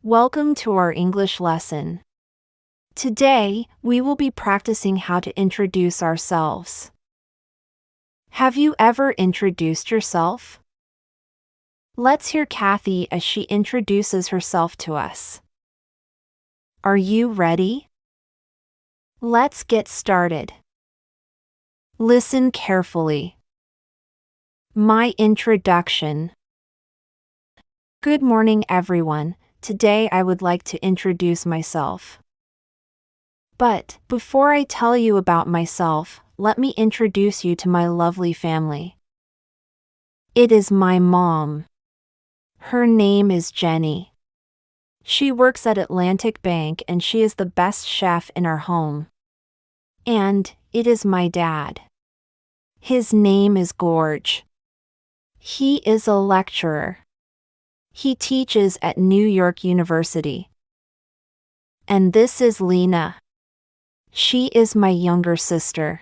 Welcome to our English lesson. Today, we will be practicing how to introduce ourselves. Have you ever introduced yourself? Let's hear Kathy as she introduces herself to us. Are you ready? Let's get started. Listen carefully. My introduction. Good morning, everyone. Today I would like to introduce myself. But, before I tell you about myself, let me introduce you to my lovely family. It is my mom. Her name is Jenny. She works at Atlantic Bank and she is the best chef in our home. And, it is my dad. His name is Gorge. He is a lecturer. He teaches at New York University. And this is Lena. She is my younger sister.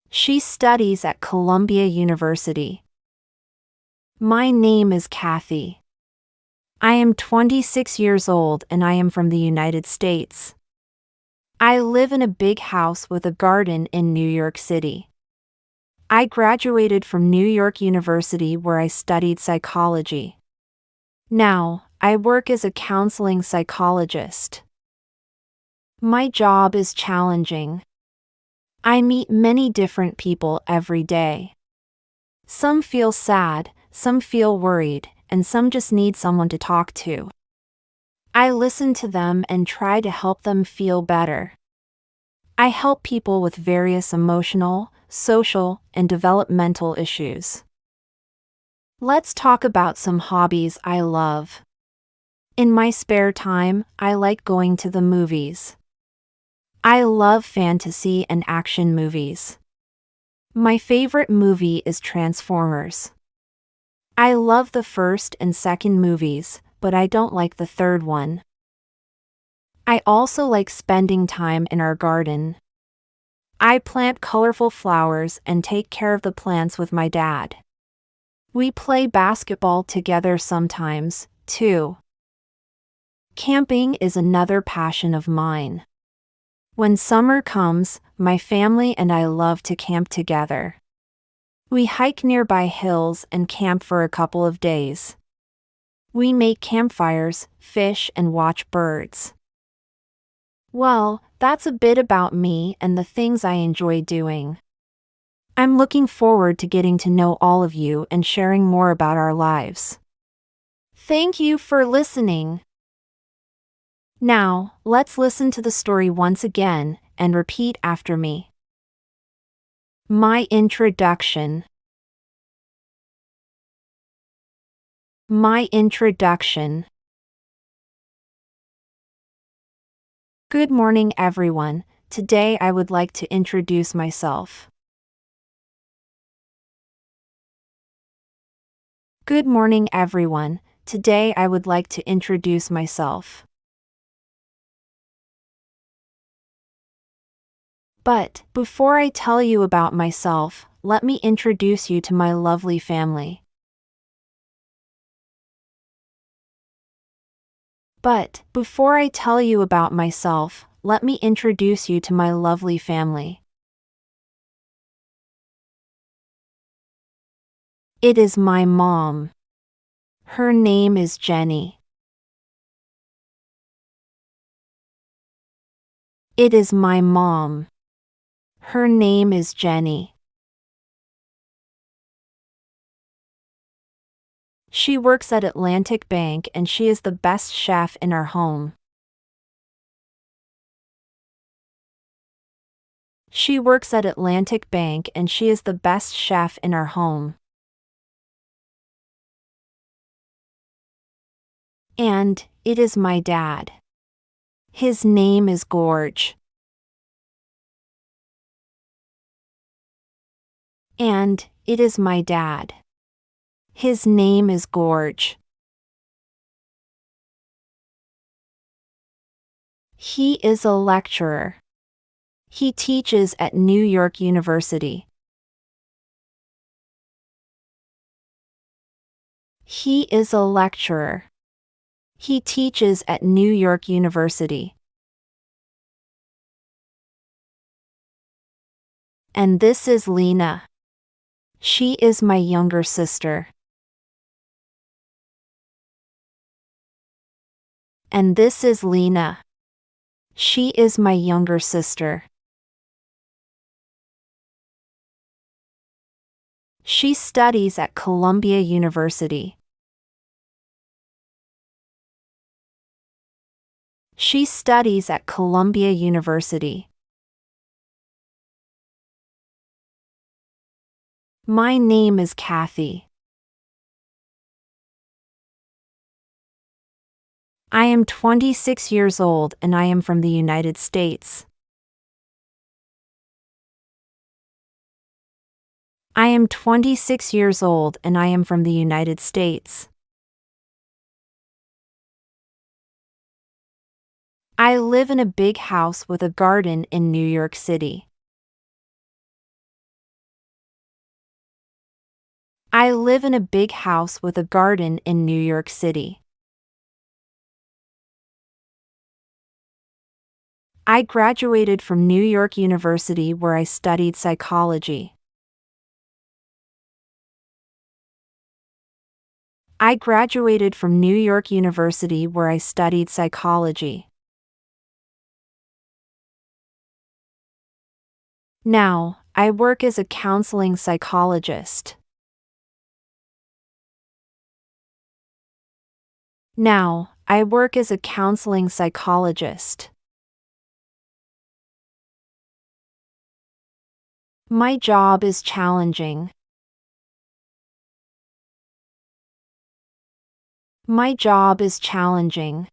She studies at Columbia University. My name is Kathy. I am 26 years old and I am from the United States. I live in a big house with a garden in New York City. I graduated from New York University where I studied psychology. Now, I work as a counseling psychologist. My job is challenging. I meet many different people every day. Some feel sad, some feel worried, and some just need someone to talk to. I listen to them and try to help them feel better. I help people with various emotional, social, and developmental issues. Let's talk about some hobbies I love. In my spare time, I like going to the movies. I love fantasy and action movies. My favorite movie is Transformers. I love the first and second movies, but I don't like the third one. I also like spending time in our garden. I plant colorful flowers and take care of the plants with my dad. We play basketball together sometimes, too. Camping is another passion of mine. When summer comes, my family and I love to camp together. We hike nearby hills and camp for a couple of days. We make campfires, fish, and watch birds. Well, that's a bit about me and the things I enjoy doing. I'm looking forward to getting to know all of you and sharing more about our lives. Thank you for listening. Now, let's listen to the story once again and repeat after me. My introduction. My introduction. Good morning, everyone. Today I would like to introduce myself. Good morning, everyone. Today I would like to introduce myself. But, before I tell you about myself, let me introduce you to my lovely family. But, before I tell you about myself, let me introduce you to my lovely family. It is my mom. Her name is Jenny. It is my mom. Her name is Jenny. She works at Atlantic Bank and she is the best chef in our home. She works at Atlantic Bank and she is the best chef in our home. And, it is my dad. His name is Gorge. And, it is my dad. His name is Gorge. He is a lecturer. He teaches at New York University. He is a lecturer. He teaches at New York University. And this is Lena. She is my younger sister. And this is Lena. She is my younger sister. She studies at Columbia University. She studies at Columbia University. My name is Kathy. I am 26 years old and I am from the United States. I am 26 years old and I am from the United States. I live in a big house with a garden in New York City. I live in a big house with a garden in New York City. I graduated from New York University where I studied psychology. I graduated from New York University where I studied psychology. Now, I work as a counseling psychologist. Now, I work as a counseling psychologist. My job is challenging. My job is challenging.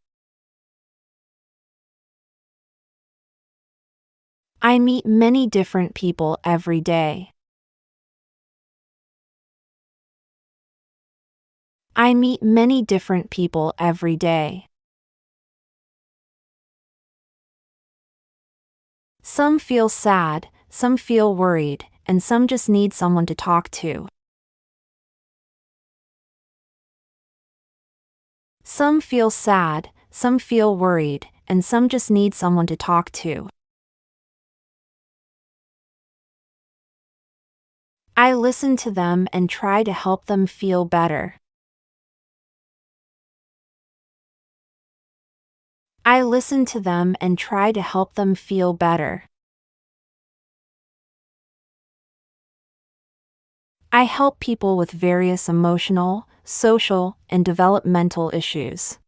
I meet many different people every day. I meet many different people every day. Some feel sad, some feel worried, and some just need someone to talk to. Some feel sad, some feel worried, and some just need someone to talk to. I listen to them and try to help them feel better. I listen to them and try to help them feel better. I help people with various emotional, social, and developmental issues.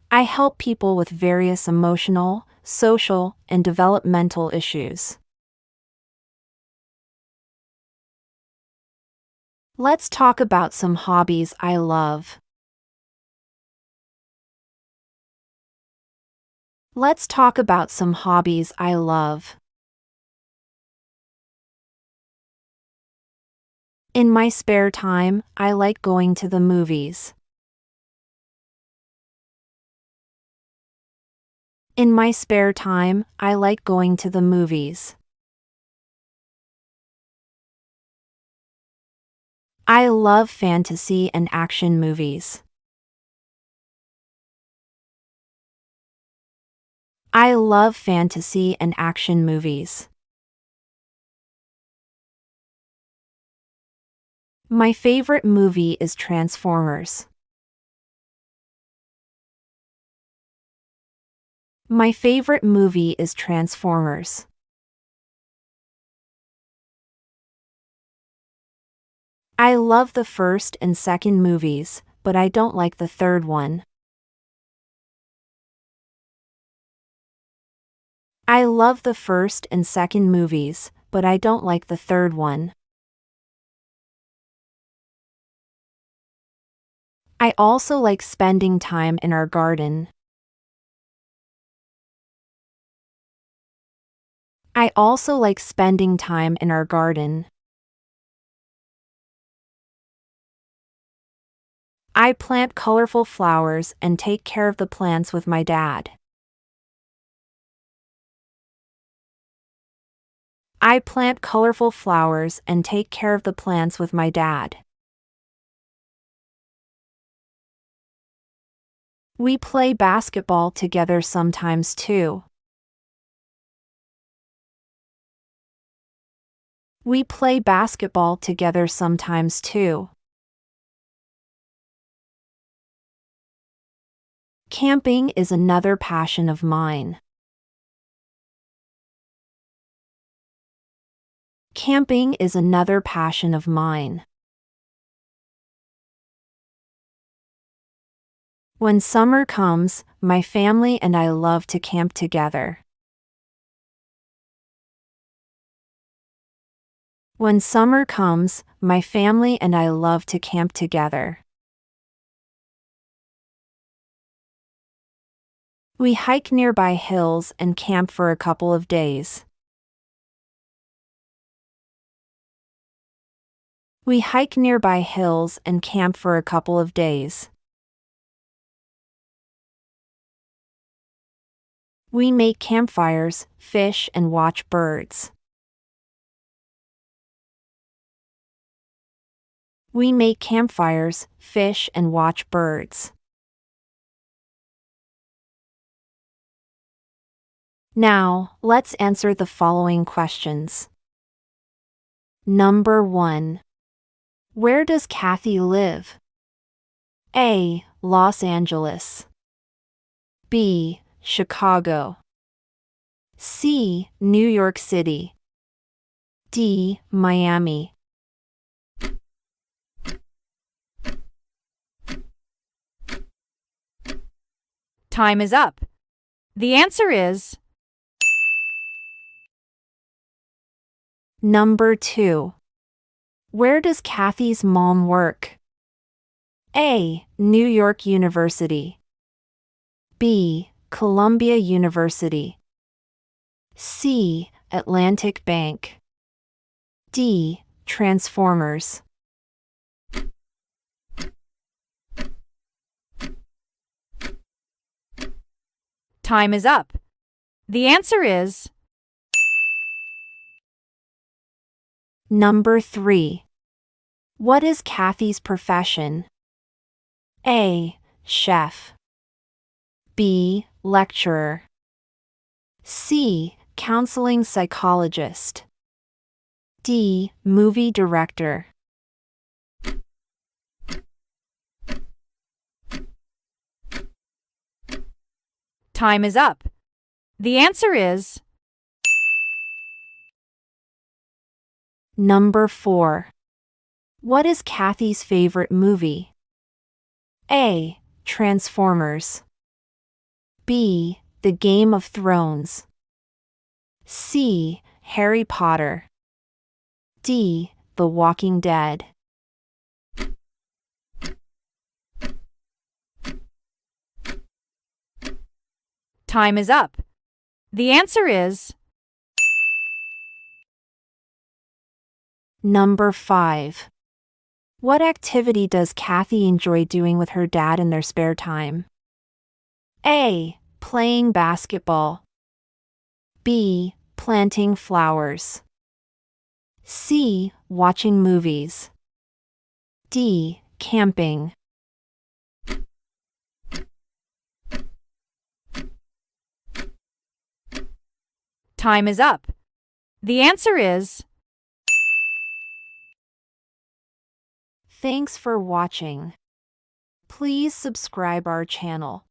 I help people with various emotional, social, and developmental issues. Let's talk about some hobbies I love. Let's talk about some hobbies I love. In my spare time, I like going to the movies. In my spare time, I like going to the movies. I love fantasy and action movies. I love fantasy and action movies. My favorite movie is Transformers. My favorite movie is Transformers. I love the first and second movies, but I don't like the third one. I love the first and second movies, but I don't like the third one. I also like spending time in our garden. I also like spending time in our garden. I plant colorful flowers and take care of the plants with my dad. I plant colorful flowers and take care of the plants with my dad. We play basketball together sometimes too. We play basketball together sometimes too. Camping is another passion of mine. Camping is another passion of mine. When summer comes, my family and I love to camp together. When summer comes, my family and I love to camp together. We hike nearby hills and camp for a couple of days. We hike nearby hills and camp for a couple of days. We make campfires, fish, and watch birds. We make campfires, fish, and watch birds. Now, let's answer the following questions. Number 1. Where does Kathy live? A. Los Angeles. B. Chicago. C. New York City. D. Miami. Time is up. The answer is Number 2. Where does Kathy's mom work? A. New York University. B. Columbia University. C. Atlantic Bank. D. Transformers. time is up. The answer is Number 3. What is Kathy's profession? A. Chef. B. Lecturer. C. Counseling psychologist. D. Movie director. time is up. The answer is Number 4. What is Kathy's favorite movie? A. Transformers. B. The Game of Thrones. C. Harry Potter. D. The Walking Dead. time is up. The answer is Number 5. What activity does Kathy enjoy doing with her dad in their spare time? A. Playing basketball. B. Planting flowers. C. Watching movies. D. Camping. time is up. The answer is Thanks for watching. Please subscribe our channel.